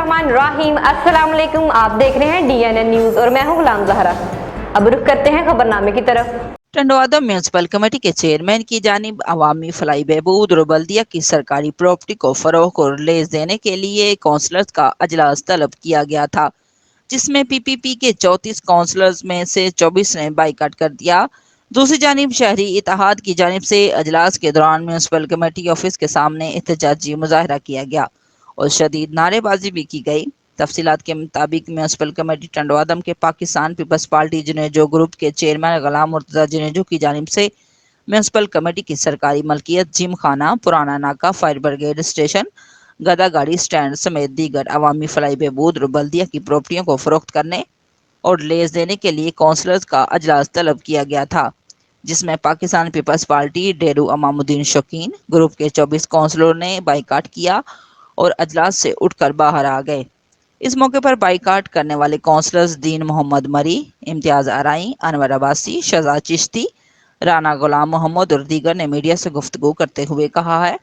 बिस्मिल्लाहिर्रहमानिर्रहीम। अस्सलाम वालेकुम। आप देख रहे हैं DNN न्यूज और मैं हूं गुलाम जहरा। अब रुख करते हैं खबरनामे की तरफ। टंडवादम म्यूनसिपल कमेटी के चेयरमैन की जानिब अवामी फलाई बहबूद और बल्दिया की सरकारी प्रॉपर्टी को फरोख और लीज देने के लिए काउंसलर्स का अजलास तलब किया गया था, जिसमें PPP के 34 काउंसलर्स में से 24 ने बाइकाट कर दिया। दूसरी जानिब शहरी इत्तेहाद की जानिब से अजलास के दौरान म्यूनसिपल कमेटी ऑफिस के सामने एहतजाजी मुजाहरा किया गया और शदीद नारेबाजी भी की गई। तफसीलात के मुताबिक म्यूनसिपल कमेटी टंडवादम के पाकिस्तान पीपल्स पार्टी जुनेजो ग्रुप के चेयरमैन गुलाम मुर्तजा जुनेजो की जानिब से म्यूनसिपल कमेटी की सरकारी मलकियत जिम खाना, पुराना नाका, फायर ब्रिगेड स्टेशन, गदा गाड़ी स्टैंड समेत दीगर अवामी फलाई बहबूद और बल्दिया की प्रॉपर्टियों को फरोख्त करने और लेज देने के लिए काउंसलर्स का अजलास तलब किया गया था, जिसमें पाकिस्तान पीपल्स पार्टी डेरू अमामुद्दीन शौकीन ग्रुप के 24 काउंसलरों ने बाइकाट किया और अजलास से उठकर बाहर आ गए। इस मौके पर बाइकाट करने वाले काउंसलर्स दीन मोहम्मद मरी, इम्तियाज आराई, अनवर अब्बासी, शहजाद चिश्ती, राना गुलाम मोहम्मद और दीगर ने मीडिया से गुफ्तगू करते हुए कहा है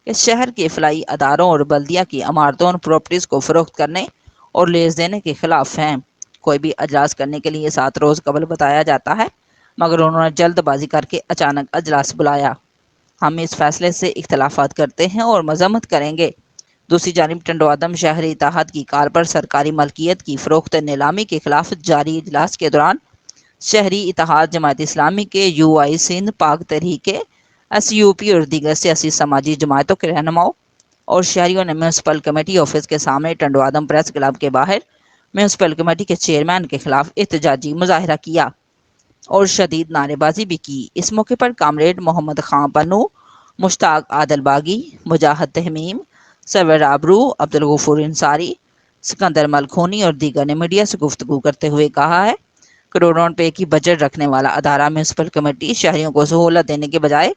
कि शहर के फलाई अदारों और बल्दिया की इमारतों और प्रॉपर्टीज़ को फरोख्त करने और लीज देने के खिलाफ हैं। कोई भी अजलास करने के लिए 7 रोज़ कबल बताया जाता है, मगर उन्होंने जल्दबाजी करके अचानक अजलास बुलाया। हम इस फैसले से इख्तलाफात करते हैं और मजम्मत करेंगे। दूसरी जानिब टंडवादम शहरी इत्तेहाद की कार पर सरकारी मलकियत की फरोख्त नीलामी के खिलाफ जारी इजलास के दौरान शहरी इत्तेहाद, जमात इस्लामी के UI सिंध, पाक तहरीके, SUP और दीगर सियासी समाजी जमातों के रहनुमाओं और शहरियों ने म्यूनसिपल कमेटी ऑफिस के सामने टंडवादम प्रेस क्लब के बाहर म्यूनसिपल कमेटी के चेयरमैन के खिलाफ एहतजाजी मुजाहरा किया और शदीद नारेबाजी भी की। इस मौके पर कामरेड मोहम्मद खां पन्नू, मुश्ताक आदल बागी, मुजाहिद तहमीम, सरवर आबरू, अब्दुल गफूर इंसारी, सिकंदर मलखोनी और दीगर ने मीडिया से गुफ्तगू करते हुए कहा है करोड़ों रुपए की बजट रखने वाला अदारा म्यूनसिपल कमेटी शहरियों को सहूलत देने के बजाय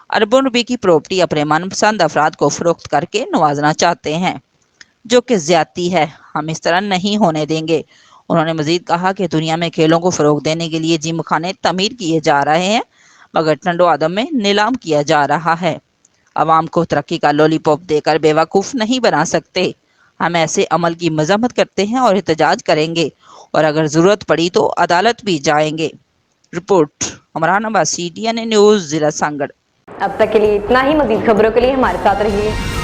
अरबों रुपए की प्रॉपर्टी अपने मनपसंद अफराद को फरोख्त करके नवाजना चाहते हैं, जो कि ज्यादती है। हम इस तरह नहीं होने देंगे। उन्होंने मजीद कहा कि दुनिया में खेलों को फरोग देने के लिए जिम खाने तमीर किए जा रहे हैं, मगर टंडवादम में नीलाम किया जा रहा है। आवाम को तरक्की का लॉलीपॉप देकर बेवकूफ़ नहीं बना सकते। हम ऐसे अमल की मजम्मत करते हैं और एहतजाज करेंगे और अगर ज़रूरत पड़ी तो अदालत भी जाएंगे। Report Umran Abbasi, DNN news, जिला सांगड़। अब तक के लिए इतना ही। मजीद खबरों के लिए हमारे साथ रहिए।